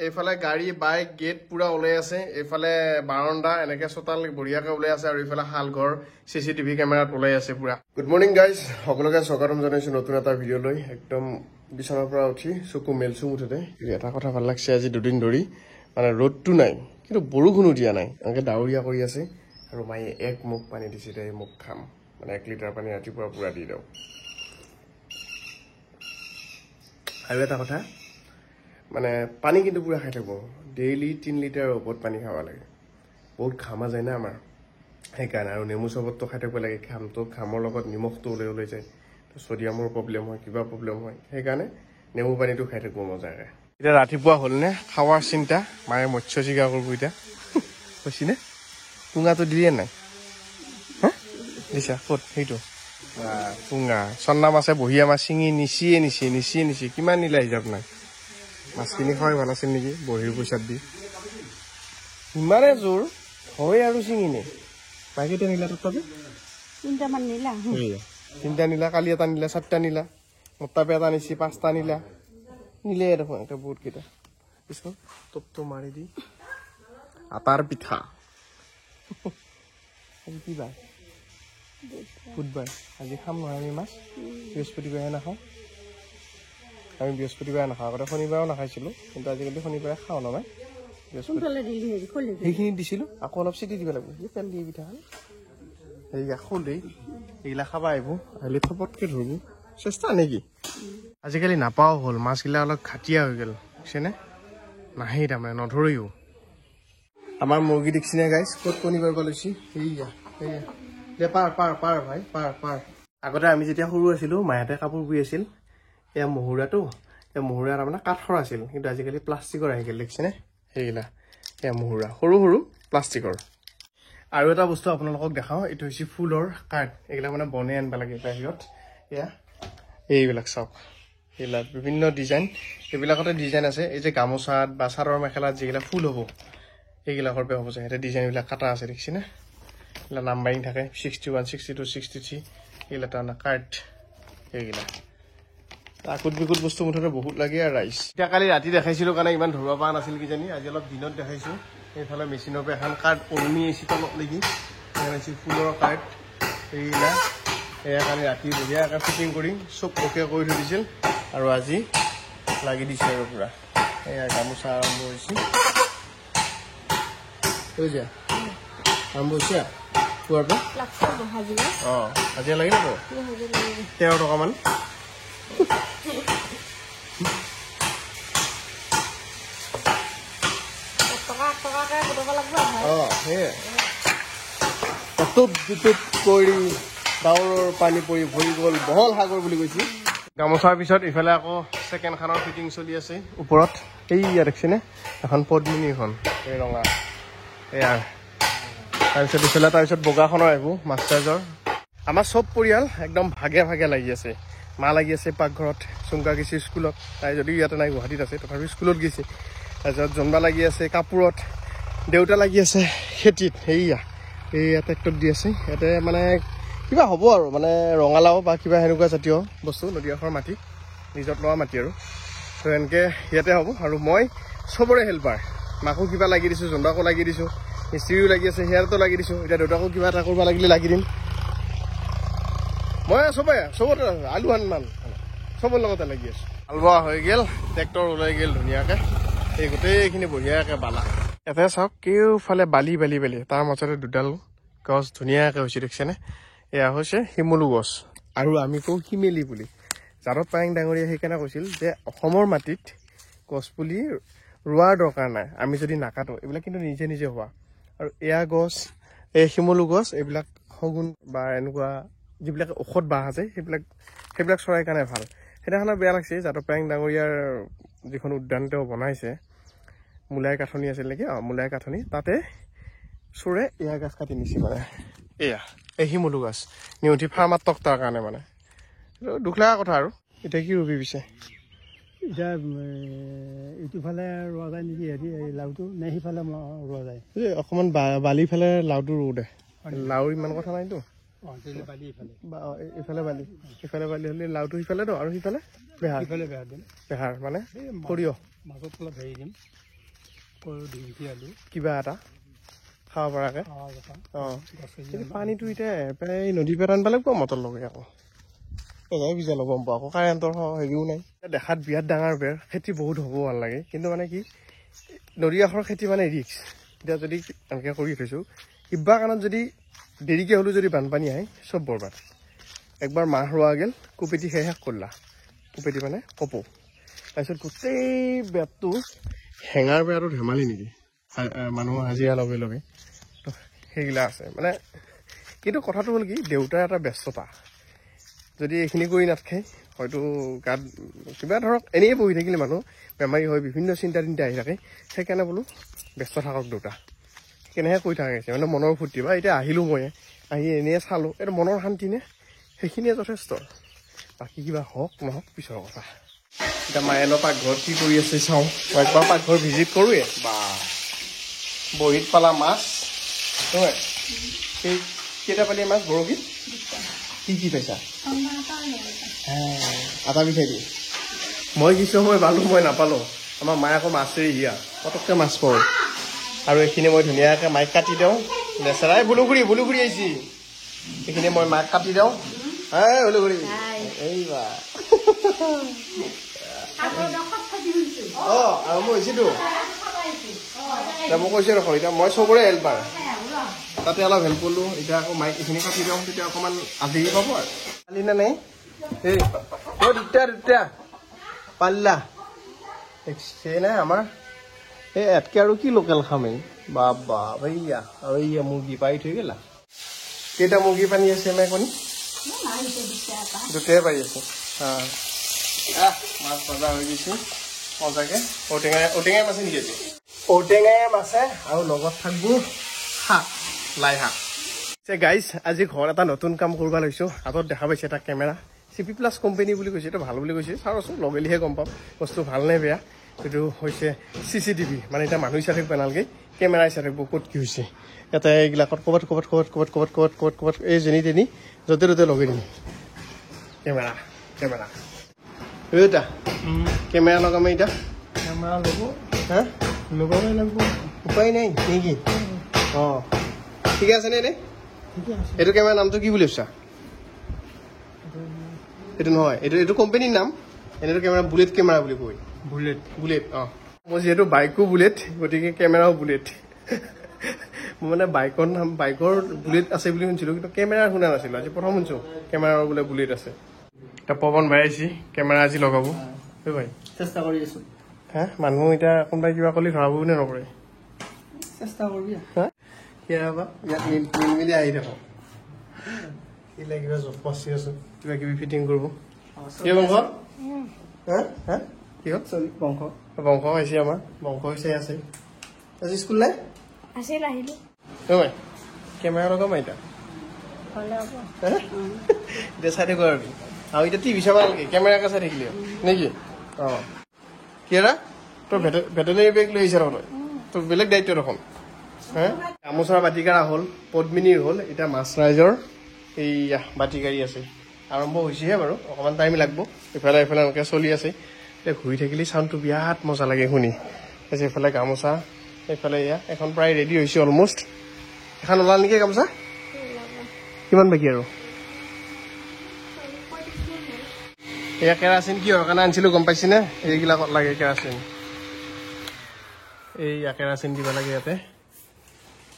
এইফালে গাড়ী bike gate পুৰা ওলাই আছে এইফালে বাৰান্দা এনেকে চোতাল বঢ়িয়াকে ওলাই আছে আৰু এইফালে হালঘৰ চিচিটিভি কেমেৰাত ওলাই আছে পুৰা গুড মৰ্নিং গাইজ সকলোকে স্বাগতম জনাইছো নতুন এটা ভিডিঅ' লৈ একদম বিছনাৰ পৰা উঠি চকু মেলছো মুঠতে এটা কথা ভাল লাগছে আজি দুদিন ধৰি মানে ৰ'দটো নাই কিন্তু বৰষুণো দিয়া নাই এনেকে ডাৱৰীয়া কৰি আছে আৰু মায়ে এক মুখ পানী দিছে এই মুখ খাম মানে 1 লিটাৰ পানী ৰাতিপুৱা পুৰা দি দিওঁ আৰু এটা কথা মানে পানী কিন্তু পুৰা খাই থাকো ডেইলি 3 লিটাৰৰ ওপৰত পানী খাব লাগে বহুত ঘামা যায় না আমাৰ সেইকাৰণে আৰু নেমু চবতটো খাই থাকিব লাগে ঘামৰ লগত নিমখটো ওলাই যায় তো ছডিয়ামৰ প্ৰব্লেম হয় কিবা প্ৰব্লেম হয় সেইকাৰণে নেমু পানীটো খাই থাকো মজাৰে এতিয়া ৰাতিপুৱা হ'লনে খাৱাৰ চিন্তা মায়ে মৎস্য চিকাৰ কৰিব এতিয়া কৈছিনে পুঙাটো দিয়ে নাই হা দিছা ক'ত সেইটো পুঙা চন্না মাছে বহিয়া মাছ চিঙি নিচিয়ে কিমান নিলে হিচাপ নাই মাছখিনি খোৱাই ভাল আছিল নেকি বহিৰ পইচাত দি ইমানে জোৰ হয় আৰু চিঙিনে বাকীটা নিলা তথাপি 3টামান নিলা 3টা নিলা কালি এটা নিলা 4টা নিলা মোটাপে এটা নিছি 5টা নিলে দেখোন এটা বহুত কেইটা পিছত টপটো মাৰি দি আটাৰ পিঠা কি বাই বুধবাৰ আজি খাম নহয় আমি মাছ বৃহস্পতিবাৰে নাখাওঁ আমি বৃহস্পতিবাৰে নাখাওঁ আগতে শনিবাৰেও নাখাইছিলোঁ কিন্তু আজিকালি শনিবাৰে খাওঁ নহয় সেইখিনি দিছিলোঁ আকৌ অলপ চিটি দিব লাগিব তেল দি পিঠা সেইয়া খোলেই এইগিলা খাবা আহিব আহিলে থপতকৈ ধৰিব চেষ্টা নেকি আজিকালি নাপাও হ'ল মাছগিলা অলপ ঘাটিয়া হৈ গ'ল বুজিছেনে নাহেই তাৰমানে নধৰেও আমাৰ মুৰ্গী দেখিছেনে গাইছ ক'ত কণী পাৰিব লৈছি সেইয়া দে পাৰ ভাই পাৰ আগতে আমি যেতিয়া সৰু আছিলোঁ মাহঁতে কাপোৰ বৈ আছিল এয়া মহুৰাটো এই মহুৰা তাৰমানে কাঠৰ আছিল কিন্তু আজিকালি প্লাষ্টিকৰ আহি গ'ল দেখিছেনে সেইগিলা এয়া মহুৰা সৰু প্লাষ্টিকৰ আৰু এটা বস্তু আপোনালোকক দেখাওঁ এইটো হৈছে ফুলৰ কাৰ্ড এইগিলা মানে বনাই আনিব লাগে বাহিৰত এয়া এইবিলাক চাওক এইবিলাক বিভিন্ন ডিজাইন এইবিলাকতে ডিজাইন আছে এই যে গামোচাত বা চাদৰ মেখেলাত যিগিলা ফুল হ'ব এইবিলাকৰ পৰা হ'ব যে সিহঁতে ডিজাইনবিলাক কাটা আছে দেখিছেনে এইগিলা নাম্বাৰিং থাকে 61 62 63 এইগিলা তাৰমানে কাৰ্ড এইগিলা আকুট বিকুট বস্তু মুঠতে বহুত লাগে আৰু ৰাইচ এতিয়া কালি ৰাতি দেখাইছিলোঁ কাৰণে ইমান ধৰিব পৰা নাছিল কিজানি আজি অলপ দিনত দেখাইছোঁ এইফালে মেচিনৰ পৰা এখন কাৰ্ড ওলমি আহিছে তলত লাগি দেখাইছোঁ ফুলৰ কাৰ্ড এইগিলা এয়া কালি ৰাতি বঢ়িয়াকৈ ফিটিং কৰি চব অ'কে কৰি থৈ দিছিল আৰু আজি লাগি দিছে আৰু পুৰা এয়া গামোচা আৰম্ভ হৈছে বুজিছা আৰম্ভ হৈছে পুৱাৰ পৰা অঁ হাজিৰা লাগি যাব 13 টকামান কৰি ডাৱৰৰ পানী পৰি ভৰি গ'ল বহল সাগৰ বুলি কৈছে গামোচাৰ পিছত ইফালে আকৌ ছেকেণ্ড খানৰ ফিটিং চলি আছে ওপৰত এইয়া দেখিছেনে এখন পদ্মিনী এখন এই ৰঙা এয়া তাৰপিছত ইফালে তাৰপিছত বগাখনৰ আহিব মাষ্টাৰজৰ আমাৰ চব পৰিয়াল একদম ভাগে লাগি আছে মা লাগি আছে পাকঘৰত চুংকা গৈছে স্কুলত তাই যদি ইয়াতে নাই গুৱাহাটীত আছে তথাপি স্কুলত গৈছে তাৰপিছত জন্মা লাগি আছে কাপোৰত দেউতা লাগি আছে খেতিত এইয়া ট্ৰেক্টৰ দি আছে ইয়াতে মানে কিবা হ'ব আৰু মানে ৰঙালাও বা কিবা সেনেকুৱা জাতীয় বস্তু নদীয়াখৰ মাটি নিজত লোৱা মাটি আৰু তো এনেকৈ ইয়াতে হ'ব আৰু মই চবৰে হেল্পাৰ মাকো কিবা লাগি দিছোঁ জন্দাকো লাগি দিছোঁ মিস্ত্ৰীও লাগি আছে সেয়াতো লাগি দিছোঁ এতিয়া দেউতাকো কিবা এটা কৰিব লাগিলে লাগি দিম মই চবতে আলু হানমান চবৰ লগতে লাগি আছোঁ হালবোৱা হৈ গ'ল ট্ৰেক্টৰ ওলাই গ'ল ধুনীয়াকৈ এই গোটেইখিনি বঢ়িয়াকৈ বালা ইয়াতে চাওক কেওফালে বালি তাৰ মাজতে দুডাল গছ ধুনীয়াকৈ হৈছে দেখিছেনে এয়া হৈছে শিমলু গছ আৰু আমি কওঁ শিমেলি বুলি যাদৱ পায়েং ডাঙৰীয়া সেইকাৰণে কৈছিল যে অসমৰ মাটিত গছপুলি ৰোৱাৰ দৰকাৰ নাই আমি যদি নাকাটো এইবিলাক কিন্তু নিজে হোৱা আৰু এয়া গছ এই শিমলু গছ এইবিলাক শগুন বা এনেকুৱা যিবিলাক ঔষধ বাঁহ আছে সেইবিলাক চৰাইৰ কাৰণে ভাল সেইদিনাখনত বেয়া লাগছে যাদৱ পায়েং ডাঙৰীয়াৰ যিখন উদ্যান তেওঁ বনাইছে মূলাই কাঠনি আছিল নেকি মূলাই কাঠনি তাতে চোৰে এয়া গাছ কাটি নিছে মানে এয়া এই শিমলু গাছ নিউঠি ফাৰ্মাত্মক তাৰ কাৰণে মানে দুখ লগা কথা আৰু এতিয়া কি ৰুবি পিছে এতিয়া ইটোফালে ৰোৱা যায় নেকি লাউটো নে সিফালে ৰোৱা যায় অকণমান বালি ফালে লাউটো ৰুওঁ দে লাউৰ ইমান কথা নাইতো ইফালে বালি হ'লে লাউটো সিফালে ন আৰু সিফালে বেহাৰ মানে সৰিয়হ মাজত অলপ হেৰি দিম কৰোঁ 2 বিঘি আলু কিবা এটা খাব পৰাকৈ খাৱাৰ কথা অঁ গছ কিন্তু পানীটো এতিয়া এই নদীৰ পৰা আনিব লাগিব মটৰ লগাই আকৌ এজাই বিজালো গম পাওঁ আকৌ কাৰেণ্টৰ হেৰিও নাই দেখাত বিৰাট ডাঙৰ বেৰ খেতি বহুত হ'ব ভাল লাগে কিন্তু মানে কি নদী কাষৰ খেতি মানে ৰিক্স এতিয়া যদি এনেকৈ কৰি থৈছোঁ কিবা কাৰণত যদি দেৰিকৈ হ'লেও যদি বানপানী আহে চব বৰবাদ একবাৰ মাহ ৰোৱা গ'ল কুপেটি শেষ কৰিলা কুপেটি মানে কপৌ তাৰপিছত গোটেই বেৰটো হেঙাৰ বেৰটো ধেমালি নেকি মানুহৰ হাজিৰা লগে লগে সেইগিলা আছে মানে কিন্তু কথাটো হ'ল কি দেউতাৰ এটা ব্যস্ততা যদি এইখিনি কৰি নাথাকে হয়তো গাত কিবা ধৰক এনেই বহি থাকিলে মানুহ বেমাৰী হয় বিভিন্ন চিন্তা আহি থাকে সেইকাৰণে বোলো ব্যস্ত থাকক দেউতা কেনেহে কৈ থাকাইছে মানে মনৰ ফূৰ্তি বা এতিয়া আহিলোঁ মই আহি এনেই চালোঁ এইটো মনৰ শান্তি নে সেইখিনিয়ে যথেষ্ট বাকী কিবা হওক নহওক পিছৰ কথা এতিয়া মায়েনৰ পাকঘৰত কি কৰি আছে চাওঁ মই একবাৰ পাকঘৰ ভিজিট কৰোঁৱে বা বহীত পালা মাছ নহয় সেই কেইটা পালি মাছ বৰশীত কি পাইছা আটা বিচাৰি দিয়ে মই কিছু সময় পালোঁ মই নাপালোঁ আমাৰ মায়ে আকৌ মাছ এৰি দিয়া পটককৈ মাছ পাওঁ আৰু এইখিনি মই ধুনীয়াকৈ মাইক কাটি দিওঁ লেচেৰাই বুলুগুৰি আহিছি এইখিনি মই মাইক কাটি দিওঁ বুলুগুৰি এইবা অঁ আৰু মই হৈছিতো মই কৈছোঁ ৰখ এতিয়া মই চবৰে হেল্পাৰ তাতে অলপ হেল্প কৰিলোঁ এতিয়া আকৌ মাইক এইখিনি কাটি দিওঁ তেতিয়া অকণমান আধি পাব আৰু পালি নে নাই এই দুটা পাল্লা সেই নাই আমাৰ এই এতকৈ আৰু কি লোকেল খামেই বাবা ভৈয়া আৰু এইয়া মুৰ্গী পাৰি থৈ গ'লা কেইটা মুৰ্গী পানী আছে মাই কণী দুটাই পাৰি আছে মাছ ভজা হৈ গৈছে মজাকৈ ঔটেঙাই মাছে নেকি আজি ঔটেঙাই মাছে আৰু লগত থাকিব শাক লাই শাক গাইজ আজি ঘৰত এটা নতুন কাম কৰিব লৈছোঁ হাতত দেখা পাইছে এটা কেমেৰা CP+ কোম্পানী বুলি কৈছে এইটো ভাল বুলি কৈছে চাওঁচোন লগেলিহে গম পাম বস্তু ভাল নে বেয়া এইটো হৈছে CCTV মানে এতিয়া মানুহ চাই থাকিব নালাগে কেমেৰাই চাই থাকিব ক'ত কি হৈছে ইয়াতে এইবিলাকত ক'ৰবাত এই যেনি তেনি য'তে ত'তে লগাই দিম কেমেৰা এইটা কেমেৰা লগাম এতিয়া কেমেৰা ল'ব হা লগাবই লাগিব উপায় নাই নেকি অঁ ঠিকে আছে নে এনেই ঠিকে আছে এইটো কেমেৰাৰ নামটো কি বুলি ভাবিছা এইটো নহয় এইটো কোম্পানীৰ নাম এনেটো কেমেৰা বুলেট কেমেৰা বুলি কয় বুলেট অঁ মই যিহেতু বাইকো বুলেট গতিকে কেমেৰাও বুলেট মই মানে বাইকৰ বুলেট আছে বুলি শুনিছিলোঁ কিন্তু কেমেৰাৰ শুনা নাছিলোঁ আজি প্ৰথম শুনিছোঁ কেমেৰাৰ বোলে বুলেট আছে এতিয়া পৱন ভাই আহিছে কেমেৰা আজি লগাব এই ভাই চেষ্টা কৰি আছোঁ হা মানুহ এতিয়া কোনোবাই কিবা ক'লে ধৰাব নে নকৰে চেষ্টা কৰিবি হা কিবা ইয়াত মিলি আহি থাকক কিবা জব পাচি আছোঁ কিবা কিবি ফিটিং কৰিব কি বংশ হা কি হ'ল বংশ আহিছে আমাৰ বংশ হৈছে আছে আজি স্কুল নাই আছিল আহিলোঁ নহয় কেমেৰা লগাম এতিয়া এতিয়া চাই থাকো আৰু এতিয়া টিভি চাব নালাগে কেমেৰাকে চাই থাকিলে নেকি অঁ কিৰা তোৰ ভেটেনেৰী বেগ লৈ আহিছে তই তোৰ বেলেগ দায়িত্ব দেখোন হা গামোচাৰ বাতিকাৰা হ'ল পদ্মিনীৰ হ'ল এতিয়া মাছৰাইজৰ এইয়া বাতিকাৰী আছে আৰম্ভ হৈছেহে বাৰু অকণমান টাইম লাগিব ইফালে এনেকৈ চলি আছে এতিয়া ঘূৰি থাকিলে চাউণ্ডটো বিৰাট মজা লাগে শুনি তাৰপিছত এইফালে গামোচা এইফালে এয়া এখন প্ৰায় ৰেডি হৈছে অলমষ্ট এখন ওলাল নেকি গামোচা কিমান বাকী আৰু এয়া কেৰাচিন কিহৰ কাৰণে আনিছিলোঁ গম পাইছেনে এইবিলাকত লাগে কেৰাচিন এইয়া কেৰাচিন দিব লাগে ইয়াতে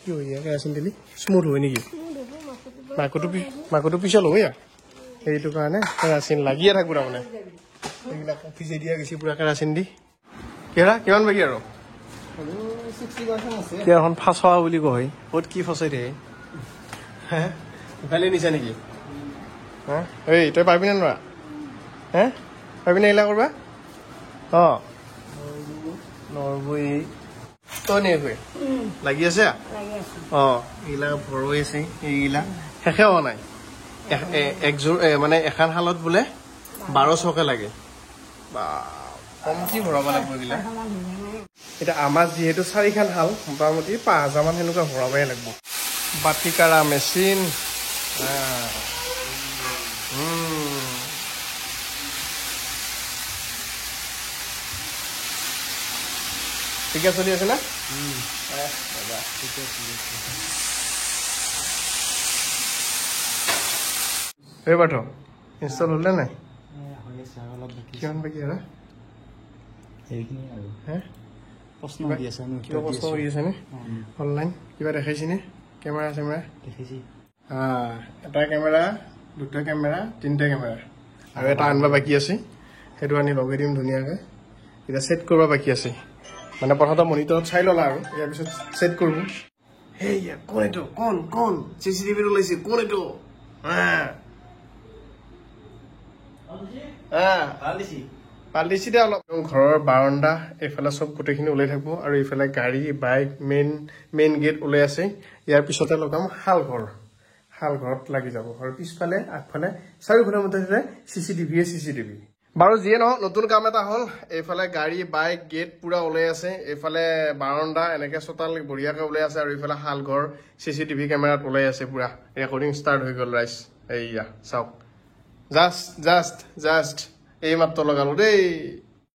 কি হয় কেৰাচিন দিলি স্মুথ হয় নেকি মাকোটো পিছল হয় সেইটো কাৰণে কেৰাচিন লাগিয়ে থাকোঁ তাৰমানে এইবিলাক অফিচে দিয়া গৈছে পূৰা কেৰাচিন দি কেৰা কিমান বাকী আৰু কেৰাখন ফাঁচোৱা বুলি কয় ক'ত কি ফচাই দিয়ে হে ইফালে নিছা নেকি হা এই তই পাৰিবি নে নোৱাৰা হে পাৰিবি নে এইগিলা কৰবা অঁ নৰবৈ তই নেগৈ লাগি আছে অঁ এইগিলা ভৰৈ আছে এইগিলা শেষে হোৱা নাই একযোৰ মানে এখন শালত বোলে 1200কে লাগে বা কমটি ভৰাব লাগিব এইগিলা এতিয়া আমাৰ যিহেতু 4খন শাল মোটামুটি 5000 মান সেনেকুৱা ভৰাবই লাগিব বাতিকাৰা মেচিন ঠিকে চলি আছে না এই বাট ইনষ্টল হ'লে নাই কিমান বাকী আৰু হে প্ৰশ্ন দি আছে কিবা প্ৰশ্ন কৰি আছে নে অনলাইন কিবা দেখাইছেনে কেমেৰা চেমেৰা দেখিছি এটা কেমেৰা দুটা কেমেৰা তিনিটা কেমেৰা আৰু এটা আনিব বাকী আছে সেইটো আনি লগাই দিম ধুনীয়াকৈ এতিয়া ছেট কৰিব বাকী আছে মানে প্ৰথমতে মনিটৰত চাই ল'লা আৰু ইয়াৰ পিছত ছেট কৰিব হেয়া কোন এইটো কোন চিচিটিভিত ওলাইছে কোন এইটো পাল্টিছি দে অলপ ঘৰৰ বাৰাণ্ডা এইফালে চব গোটেইখিনি ওলাই থাকিব আৰু এইফালে গাড়ী বাইক মেইন গেট ওলাই আছে ইয়াৰ পিছতে লগাম শাল ঘৰত লাগি যাব আৰু পিছফালে আগফালে চাৰিওফালে মতে চিচিটিভি বাৰু যিয়ে নহওক নতুন কাম এটা হ'ল এইফালে গাড়ী বাইক গেট পুৰা ওলাই আছে এইফালে বাৰাণ্ডা এনেকে চোতাল বঢ়িয়াকৈ ওলাই আছে আৰু এইফালে শাল ঘৰ চিচিটিভি কেমেৰাত ওলাই আছে পুৰা ৰেকৰ্ডিং ষ্টাৰ্ট হৈ গ'ল ৰাইজ এইয়া চাওক জাষ্ট এই মাত্ৰ লগালো দেই